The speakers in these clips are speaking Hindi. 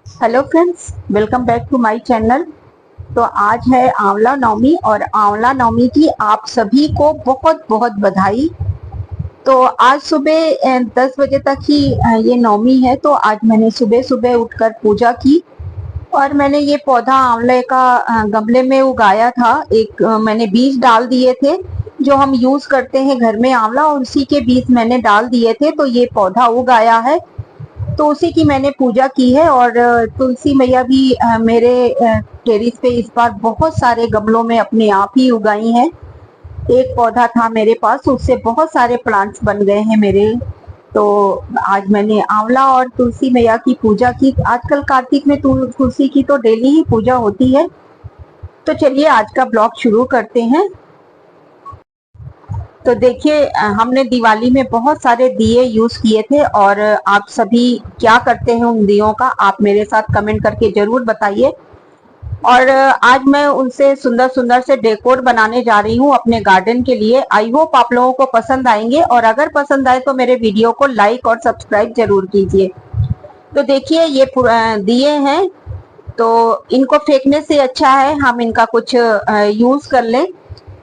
Hello friends, welcome back to my channel. तो आज है आंवला नवमी और आंवला नवमी की आप सभी को बहुत बहुत बधाई। तो आज सुबह 10 बजे तक ही ये नवमी है। तो आज मैंने सुबह सुबह उठकर पूजा की और मैंने ये पौधा आंवले का गमले में उगाया था। मैंने बीज डाल दिए थे जो हम यूज करते हैं घर में आंवला, और उसी के बीज मैंने डाल दिए थे तो ये पौधा उगाया है। तो उसी की मैंने पूजा की है। और तुलसी मैया भी मेरे टेरिस पे इस बार बहुत सारे गमलों में अपने आप ही उगाई हैं। एक पौधा था मेरे पास, उससे बहुत सारे प्लांट्स बन गए हैं मेरे। तो आज मैंने आंवला और तुलसी मैया की पूजा की। आजकल कार्तिक में तुलसी की तो डेली ही पूजा होती है। तो चलिए आज का ब्लॉग शुरू करते हैं। तो देखिए, हमने दिवाली में बहुत सारे दिए यूज किए थे, और आप सभी क्या करते हैं उन दियों का, आप मेरे साथ कमेंट करके जरूर बताइए। और आज मैं उनसे सुंदर सुंदर से डेकोर बनाने जा रही हूँ अपने गार्डन के लिए। आई होप आप लोगों को पसंद आएंगे, और अगर पसंद आए तो मेरे वीडियो को लाइक और सब्सक्राइब जरूर कीजिए। तो देखिए, ये दिए हैं, तो इनको फेंकने से अच्छा है हम इनका कुछ यूज कर लें।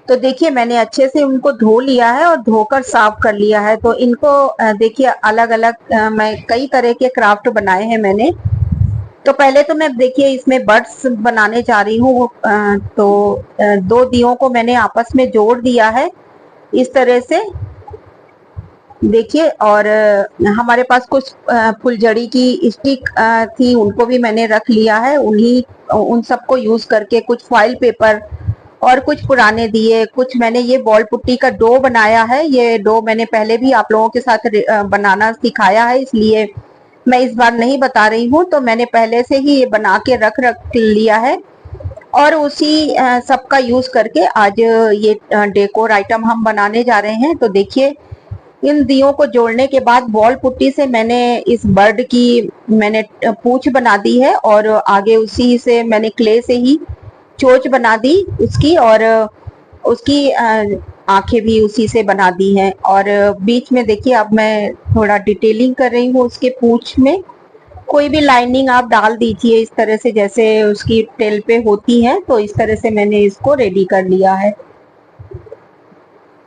तो देखिए, मैंने अच्छे से उनको धो लिया है और धोकर साफ कर लिया है। तो इनको देखिए, अलग अलग मैं कई तरह के क्राफ्ट बनाए हैं मैंने। तो पहले तो मैं देखिए इसमें बर्ड्स बनाने जा रही हूँ। दो दियों को मैंने आपस में जोड़ दिया है इस तरह से, देखिए। और हमारे पास कुछ फुलझड़ी की स्टिक थी, उनको भी मैंने रख लिया है। उन सबको यूज करके कुछ फॉइल पेपर और कुछ पुराने दिए, कुछ मैंने ये बॉल पुट्टी का डो बनाया है। ये डो मैंने पहले भी आप लोगों के साथ बनाना सिखाया है, इसलिए मैं इस बार नहीं बता रही हूँ। तो मैंने पहले से ही ये बना के रख लिया है, और उसी सबका यूज करके आज ये डेकोर आइटम हम बनाने जा रहे हैं। तो देखिए, इन दियों को जोड़ने के बाद बॉल पुट्टी से मैंने इस बर्ड की मैंने पूंछ बना दी है, और आगे उसी से मैंने क्ले से ही चोंच बना दी उसकी, और उसकी आंखें भी उसी से बना दी हैं। और बीच में देखिए, अब मैं थोड़ा डिटेलिंग कर रही हूँ उसके पूंछ में। कोई भी लाइनिंग आप डाल दीजिए इस तरह से, जैसे उसकी टेल पे होती है। तो इस तरह से मैंने इसको रेडी कर लिया है।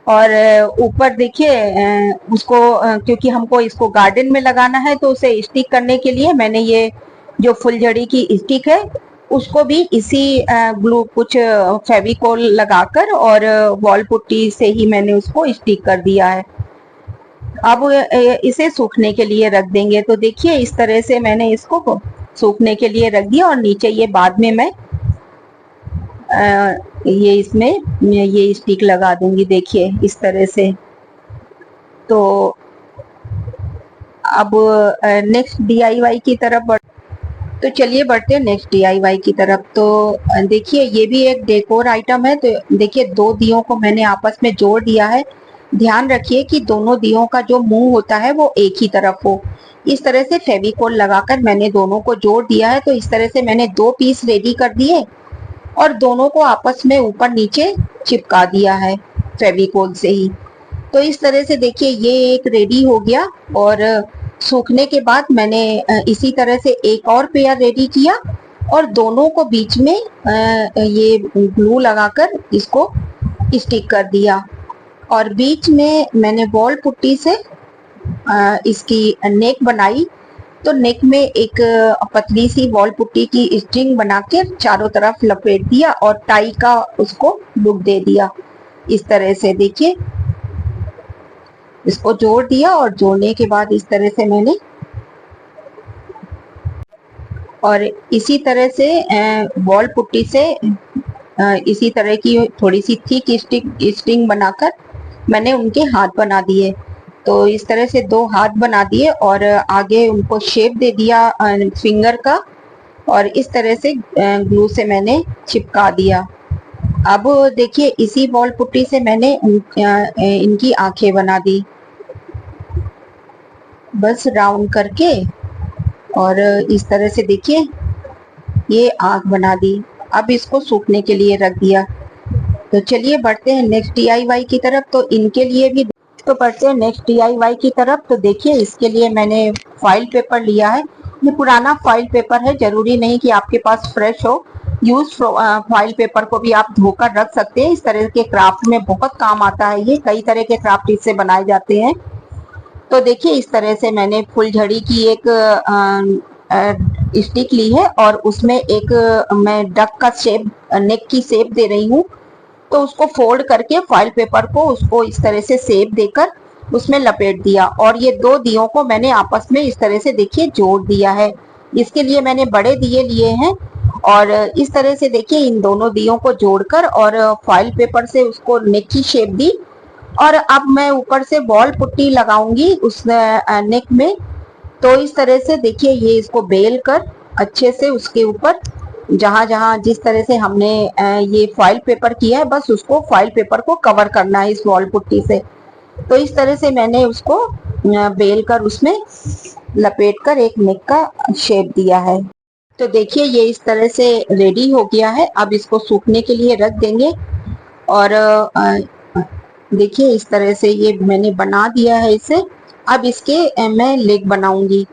और ऊपर देखिए, उसको क्योंकि हमको इसको गार्डन में लगाना है, तो उसे स्टिक करने के लिए मैंने ये जो फुलझड़ी की स्टिक है उसको भी इसी ग्लू कुछ फेविकोल लगाकर और वॉल पुट्टी से ही मैंने उसको स्टिक कर दिया है। अब इसे सूखने के लिए रख देंगे। तो देखिए, इस तरह से मैंने इसको सूखने के लिए रख दिया, और नीचे ये बाद में मैं ये इसमें ये स्टिक लगा दूंगी, देखिए इस तरह से। तो अब नेक्स्ट डीआईवाई की तरफ तो चलिए बढ़ते हैं नेक्स्ट डीआईवाई की तरफ। तो देखिए, ये भी एक डेकोर आइटम है। तो देखिए, दो दियों को मैंने आपस में जोड़ दिया है। ध्यान रखिए कि दोनों दियों का जो मुंह होता है वो एक ही तरफ हो। इस तरह से फेविकोल लगाकर मैंने दोनों को जोड़ दिया है। तो इस तरह से मैंने दो पीस रेडी कर दिए और दोनों को आपस में ऊपर नीचे चिपका दिया है फेविकोल से ही। तो इस तरह से देखिए, ये एक रेडी हो गया। और सूखने के बाद मैंने इसी तरह से एक और पेयर रेडी किया, और दोनों को बीच में ये ग्लू लगाकर इसको स्टिक कर दिया। और बीच में मैंने बॉल पुट्टी से इसकी नेक बनाई। तो नेक में एक पतली सी बॉल पुट्टी की स्ट्रिंग बना के चारों तरफ लपेट दिया, और टाई का उसको लुक दे दिया इस तरह से। देखिए, इसको जोड़ दिया, और जोड़ने के बाद इस तरह से मैंने, और इसी तरह से बॉल पुट्टी से इसी तरह की थोड़ी सी थिक स्ट्रिंग बनाकर मैंने उनके हाथ बना दिए। तो इस तरह से दो हाथ बना दिए, और आगे उनको शेप दे दिया फिंगर का, और इस तरह से ग्लू से मैंने चिपका दिया। अब देखिए, इसी बॉल पुट्टी से मैंने इनकी आंखें बना दी, बस राउंड करके। और इस तरह से देखिए, ये आंख बना दी। अब इसको सूखने के लिए रख दिया। तो चलिए बढ़ते हैं नेक्स्ट डीआईवाई की तरफ। तो इनके लिए भी तो बढ़ते हैं नेक्स्ट डीआईवाई की तरफ। तो देखिए, इसके लिए मैंने फॉइल पेपर लिया है, ये पुराना फॉइल पेपर है, जरूरी नहीं कि आपके पास फ्रेश हो। यूज फॉइल पेपर को भी आप धोकर रख सकते हैं। इस तरह के क्राफ्ट में बहुत काम आता है ये, कई तरह के क्राफ्ट इससे बनाए जाते हैं। तो देखिए इस तरह से मैंने फुलझड़ी की एक स्टिक ली है और उसमें एक मैं डक का शेप, नेक की शेप दे रही हूँ। तो उसको फोल्ड करके फॉइल पेपर को उसको इस तरह से शेप देकर उसमें लपेट दिया और ये दो दियों को मैंने आपस में इस तरह से देखिए जोड़ दिया है। इसके लिए मैंने बड़े दिए लिए हैं और इस तरह से देखिए इन दोनों दियों को जोड़कर और फॉइल पेपर से उसको नेक की शेप दी। और अब मैं ऊपर से वॉल पुट्टी लगाऊंगी उस नेक में। तो इस तरह से देखिए ये इसको बेल कर अच्छे से उसके ऊपर जहां जहां जिस तरह से हमने ये फॉइल पेपर किया है, बस उसको फॉइल पेपर को कवर करना है इस वॉल पुट्टी से। तो इस तरह से मैंने उसको बेल कर उसमें लपेट कर एक नेक का शेप दिया है। तो देखिए ये इस तरह से रेडी हो गया है। अब इसको सूखने के लिए रख देंगे और देखिए इस तरह से ये मैंने बना दिया है इसे। अब इसके मैं लेग बनाऊंगी।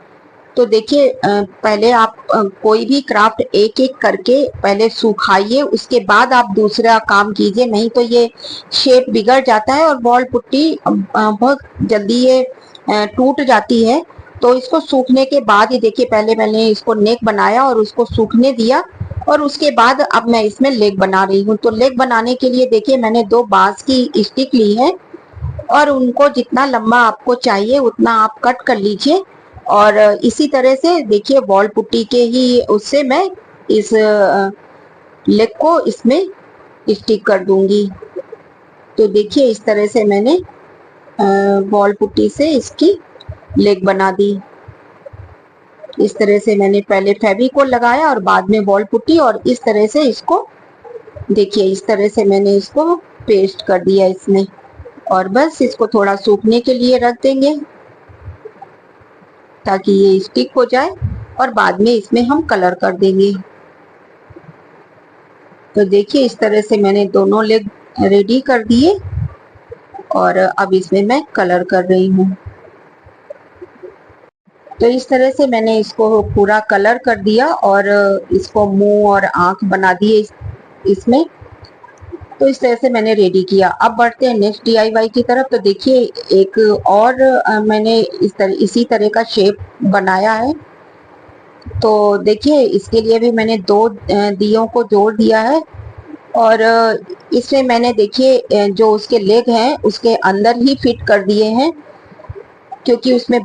तो देखिए पहले आप कोई भी क्राफ्ट एक एक करके पहले सुखाइए, उसके बाद आप दूसरा काम कीजिए, नहीं तो ये शेप बिगड़ जाता है और वॉल पुट्टी बहुत जल्दी ये टूट जाती है। तो इसको सूखने के बाद ही देखिए, पहले मैंने इसको नेक बनाया और उसको सूखने दिया और उसके बाद अब मैं इसमें लेग बना रही हूँ। तो लेग बनाने के लिए देखिए मैंने दो बांस की स्टिक ली है और उनको जितना लंबा आपको चाहिए उतना आप कट कर लीजिए और इसी तरह से देखिए वॉल पुट्टी के ही उससे मैं इस लेग को इसमें स्टिक कर दूंगी। तो देखिए इस तरह से मैंने वॉल पुट्टी से इसकी लेग बना दी। इस तरह से मैंने पहले फेविकोल लगाया और बाद में वॉल पुट्टी और इस तरह से इसको देखिए इस तरह से मैंने इसको पेस्ट कर दिया इसमें और बस इसको थोड़ा सूखने के लिए रख देंगे ताकि ये स्टिक हो जाए और बाद में इसमें हम कलर कर देंगे। तो देखिए इस तरह से मैंने दोनों लेग रेडी कर दिए और अब इसमें मैं कलर कर रही हूँ। तो इस तरह से मैंने इसको पूरा कलर कर दिया और इसको मुंह और आंख बना दिए इसमें। तो इस तरह से मैंने रेडी किया। अब बढ़ते हैं नेक्स्ट डीआईवाई की तरफ। तो देखिए एक और मैंने इसी तरह का शेप बनाया है। तो देखिए इसके लिए भी मैंने दो दियों को जोड़ दिया है और इसमें मैंने देखिए जो उसके लेग हैं उसके अंदर ही फिट कर दिए हैं, क्योंकि उसमें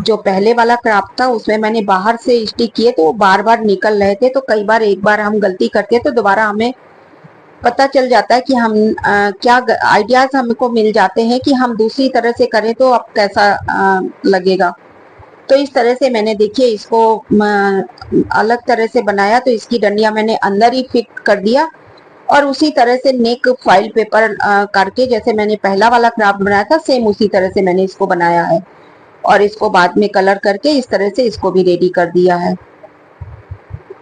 जो पहले वाला क्राफ्ट था उसमें मैंने बाहर से स्टिक किए तो वो बार बार निकल रहे थे। तो कई बार एक बार हम गलती करते हैं तो दोबारा हमें पता चल जाता है कि हम क्या आइडियाज हमको मिल जाते हैं कि हम दूसरी तरह से करें तो अब कैसा लगेगा। तो इस तरह से मैंने देखिए इसको अलग तरह से बनाया। तो इसकी डंडियां मैंने अंदर ही फिट कर दिया और उसी तरह से नेक फॉइल पेपर करके जैसे मैंने पहला वाला क्राफ्ट बनाया था सेम उसी तरह से मैंने इसको बनाया है और इसको बाद में कलर करके इस तरह से इसको भी रेडी कर दिया है।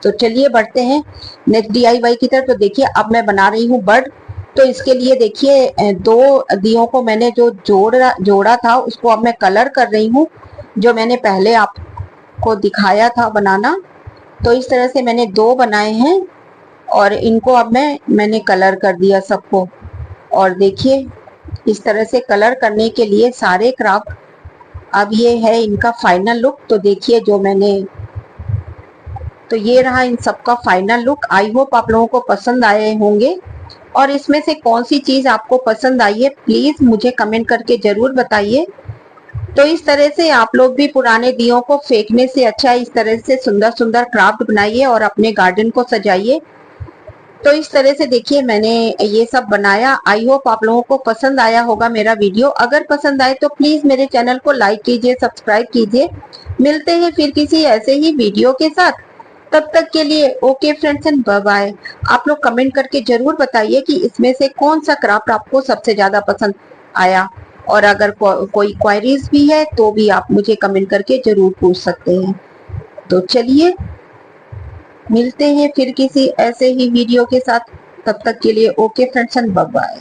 तो चलिए बढ़ते हैं नेक्स्ट डीआईवाई की तरफ। तो देखिए अब मैं बना रही हूँ बर्ड। तो इसके लिए देखिए दो दियों को मैंने जो जोड़ा था उसको अब मैं कलर कर रही हूँ, जो मैंने पहले आपको दिखाया था बनाना। तो इस तरह से मैंने दो बनाए हैं और इनको अब मैंने कलर कर दिया सबको। और देखिए इस तरह से कलर करने के लिए सारे क्राफ्ट, अब ये है इनका फाइनल लुक। तो देखिए जो मैंने, तो ये रहा इन सबका फाइनल लुक। आई होप आप लोगों को पसंद आए होंगे और इसमें से कौन सी चीज आपको पसंद आई है प्लीज मुझे कमेंट करके जरूर बताइए। तो इस तरह से आप लोग भी पुराने दियों को फेंकने से अच्छा इस तरह से सुंदर सुंदर क्राफ्ट बनाइए और अपने गार्डन को सजाइए। तो इस तरह से देखिए मैंने ये सब बनाया। आई होप आप लोगों को पसंद आया होगा मेरा वीडियो। अगर पसंद आए तो प्लीज मेरे चैनल को लाइक कीजिए, सब्सक्राइब कीजिए। मिलते हैं फिर किसी ऐसे ही वीडियो के साथ। तब तक के लिए okay friends and bye bye. आप लोग कमेंट करके जरूर बताइए कि इसमें से कौन सा क्राफ्ट आपको सबसे ज्यादा पसंद आया और अगर कोई क्वेरीज भी है तो भी आप मुझे कमेंट करके जरूर पूछ सकते हैं। तो चलिए मिलते हैं फिर किसी ऐसे ही वीडियो के साथ। तब तक के लिए okay friends and bye bye.